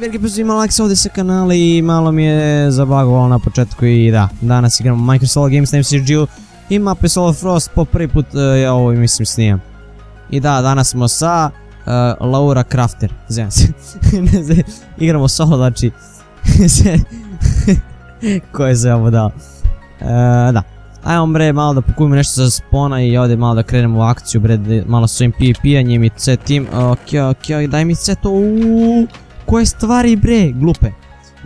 veliki pozdrav, ima Alex ovdje sa kanala i malo mi je zabagovalo na početku i da, danas igramo Minecraft Solo Games na MCG-u i mape Solar Frost, po prvi put ja ovo mislim snimam. I da, danas smo sa Laura Crafter, znam se, igramo solo, znači, ko je se ovo dao. Da, ajmo bre malo da pokupimo nešto za spona i ovdje malo da krenemo u akciju bre, malo s ovim PvP-anjem i C tim, ok, daj mi C to, koje stvari bre, glupe.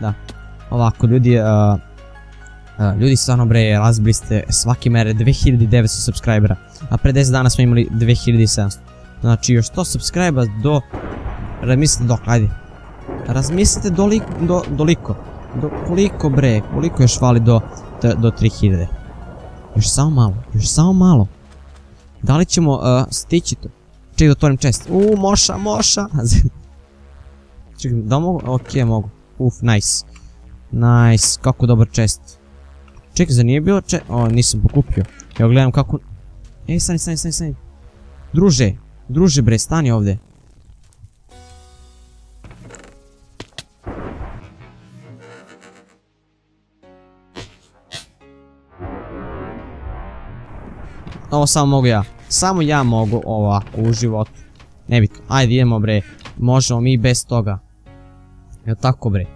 Da, ovako ljudi, ljudi stvarno bre, razbili ste svaki mere 2900 subscribera, a pre 10 dana smo imali 2700. Znači još 100 subscribera do, razmislite dok, ajde, razmislite doliko, koliko bre, koliko još fali do 3000. Još samo malo. Da li ćemo stići to? Čekaj da otvorim chest. Moša. Čekaj, da mogu? Ok, mogu. Nice. Nice, kako dobar chest. Čekaj, za nije bilo chest? O, nisam pokupio. Evo gledam kako... Ej, stani. Druže bre, stani ovdje. Ovo samo mogu ja. Samo ja mogu ovako u životu. Nebitno. Ajde idemo bre. Možemo mi bez toga. Evo tako bre.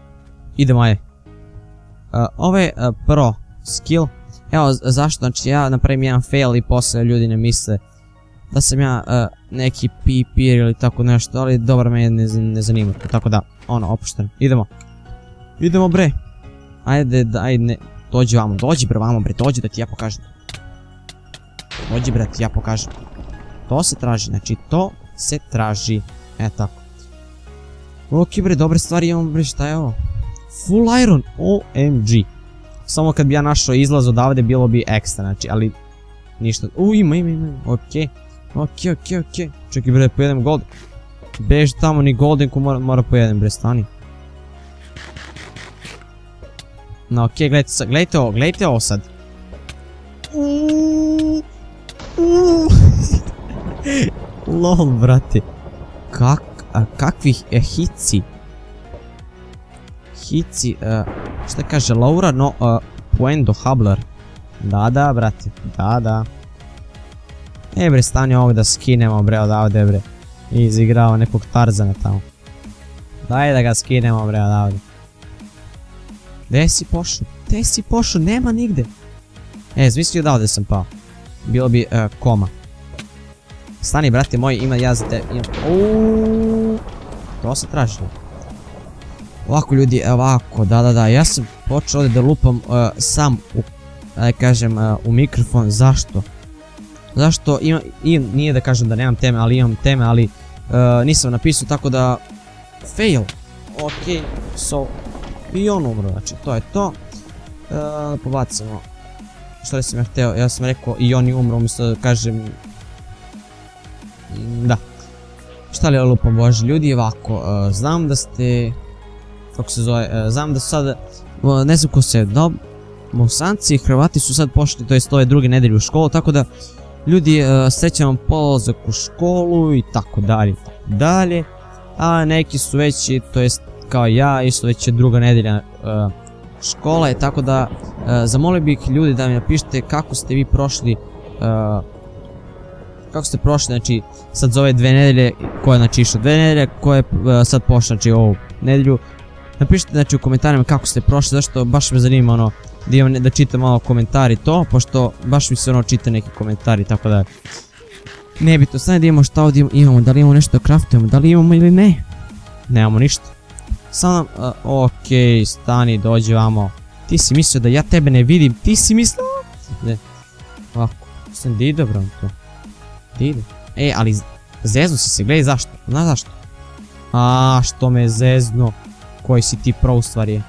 Idemo ajde. Ovo je pro skill. Evo zašto, znači ja napravim jedan fail i posle ljudi ne misle da sam ja neki PvPer ili tako nešto, ali dobro me ne zanima. Tako da, ono, opušteno. Idemo bre. Ajde, dođi vamo, dođi da ti ja pokažem. Dođi bre, ti ja pokažem. To se traži, znači to se traži. Tako. Ok bre, dobre stvari imamo bre, šta je ovo? Full iron, OMG. Samo kad bi ja našao izlaz odavde bilo bi ekstra, znači, ali ništa. Ima, ok. Čekaj bre, pojedem gold. Beži tamo ni goldenku mora pojedem bre, stani. No ok, gledajte ovo sad. Lol brate. Kakvih hici. Šta kaže Laura, no puendo hablar. Da brate, da. E bre, stani ovdje da skinemo bre odavde bre. Izigrao nekog Tarzana tamo. Daj da ga skinemo bre odavde. Gdje si pošao? Nema nigde. Zmislio da ovdje sam pao. Bilo bi koma. Stani brate moj, ima ja za te... To se traži. Ovako ljudi, ovako, da, ja sam počeo ovdje da lupam sam u mikrofon, zašto? Zašto nije da kažem da nemam teme, ali imam teme, ali nisam napisao, tako da... Fail. Ok, so... I on umro, znači to je to. Pobacimo. Šta li sam ja hteo, ja sam rekao i on je umro, umjesto da kažem... Da. Šta li ja lupam bože, ljudi, ovako, znam da ste... Kako se zove, znam da su sad... Ne znam ko se... Bosanci i Hrvati su sad pošli, to jest ove druge nedelje u školu, tako da... Ljudi, srećan vam polazak u školu i tako dalje. A neki su već, to jest kao ja, isto već je druga nedelja škola je, tako da zamolio bih ljudi da mi napišete kako ste vi prošli, znači sad za ove 2 nedelje, koje znači išlo 2 nedelje, koje sad pošle, znači ovu nedelju. Napišite znači u komentarima kako ste prošli, zašto baš me zanima ono, da čitam malo komentari to, pošto baš mi se ono čita neki komentari, tako da nebitno, stane da imamo šta ovdje imamo, da li imamo nešto da craftujemo, da li imamo ili ne. Nemamo ništa. Samo nam, okej, stani, dođi vamo. Ti si mislio da ja tebe ne vidim, ti si mislio... Ne, ovako, sam da ide bro to. Da ide. Ali zeznu si se, gledaj zašto, znaš zašto? Što me zezno. Koji si ti pro u stvari je.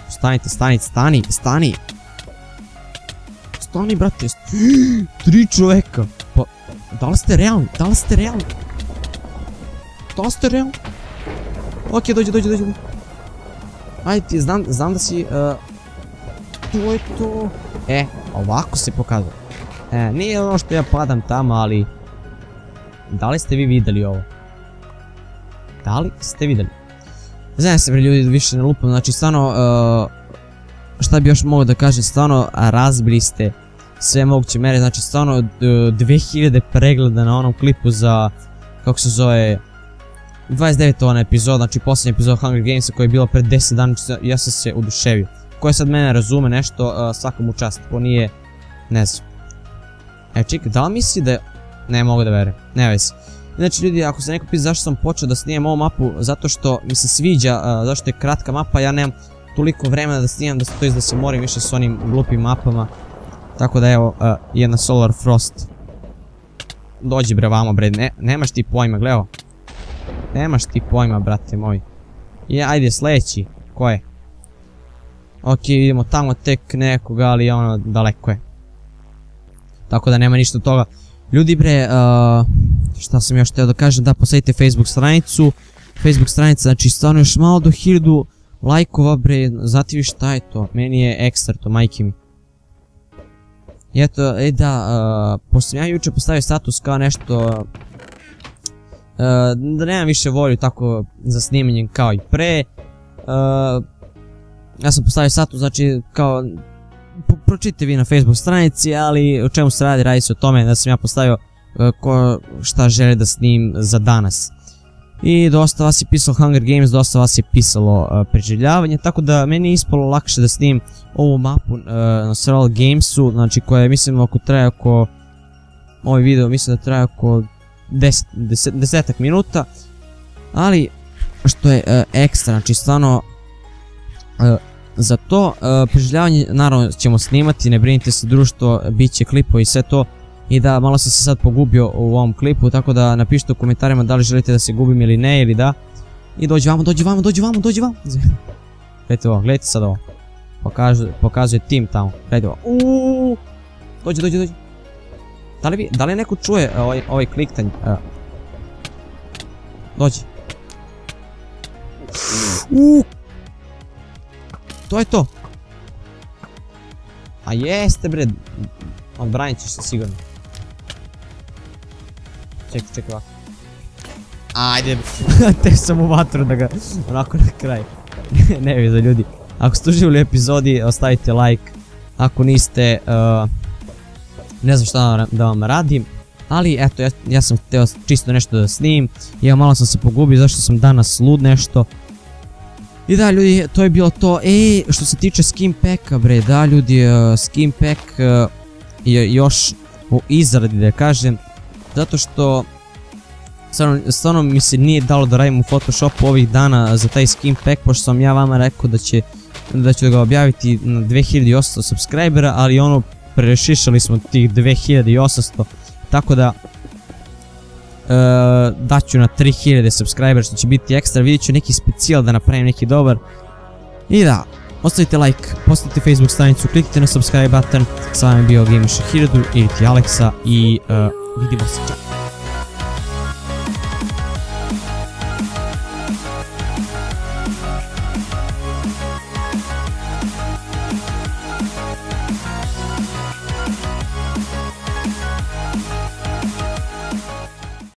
Stanite, stani. Stani brate, 3 čoveka. Pa, da li ste realni? Ok, dođi. Ajde ti, znam da si... To je to. Ovako se pokazuje. Nije ono što ja padam tamo, ali... Da li ste vi vidjeli ovo? Da li ste vidjeli? Znam se bre ljudi više ne lupam, znači stvarno, šta bi još mogao da kažem, stvarno razbili ste sve moguće mere, znači stvarno 2000 pregleda na onom klipu za, kako se zove, 29. epizod, znači posljednji epizod Hunger Gamesa koji je bilo pred 10 dana, ja sam se oduševio. Ko je sad mene razume nešto, svakom u čast, ko nije, ne znam. Čekaj, da li misli da je, ne mogu da verujem, ne vezi. Znači ljudi, ako se neko pita zašto sam počeo da snimam ovu mapu, zato što mi se sviđa, zašto je kratka mapa, ja nemam toliko vremena da snimam, to jest da se moram više s onim glupim mapama. Tako da evo, jedna Solar Frost. Dođi bre vamo bre, nemaš ti pojma, gledaj. Nemaš ti pojma, brate moj. Ajde, sljedeći, ko je? Ok, vidimo tamo tek nekoga, ali ono, daleko je. Tako da nema ništa od toga. Ljudi bre, šta sam još htio da kažem, da posjetite Facebook stranicu. Facebook stranica, znači stvarno još malo do 1000 lajkova bre, znate vi šta je to? Meni je ekstra to, majke mi. I eto, da, pošto sam ja jučer postavio status kao nešto, da nemam više volju tako za snimanjem kao i pre. Ja sam postavio status, znači kao, pročitajte vi na Facebook stranici, ali o čemu se radi, radi se o tome da sam ja postavio ko šta želi da snim za danas. I dosta vas je pisalo Hunger Games, dosta vas je pisalo preživljavanje, tako da meni je ispalo lakše da snim ovu mapu na Survival Gamesu, znači koja je mislim traje oko, ovaj video mislim da traje oko 10 minuta, ali što je ekstra, znači stvarno za to preživljavanje naravno ćemo snimati, ne brinite se društvo, bit će klipovi i sve to. I da, malo sam se sad pogubio u ovom klipu, tako da napišite u komentarima da li želite da se gubim ili ne, ili da. I dođi vamo. Gledajte ovo, gledajte sad ovo. Pokazuje tim tamo, gledajte ovo. Dođi. Da li neko čuje ovaj kliktanj? Dođi. To je to. A jeste bre, odbranit ćeš se sigurno. Čekaj ovako. Ajde, te sam u vatru da ga onako na kraj. Ne vi za ljudi. Ako ste uživali u epizodi, ostavite like. Ako niste, ne znam šta da vam radim. Ali eto, ja sam htio čisto nešto da snimim. I malo sam se pogubio zašto sam danas lud nešto. I da ljudi, to je bilo to. Što se tiče skin packa bre, da ljudi, skin pack je još u izradi da kažem. Zato što stvarno mi se nije dalo da radim u Photoshopu ovih dana za taj skin pack, pošto sam ja vama rekao da ću ga objaviti na 2800 subscribera, ali ono prešišali smo tih 2800, tako da daću na 3000 subscribera što će biti ekstra, vidjet ću neki specijal da napravim neki dobar. I da, ostavite like, postavite Facebook stranicu, kliknite na subscribe button, s vama je bio Gamer1000 ili ti Aleksa i vidimo se, čao.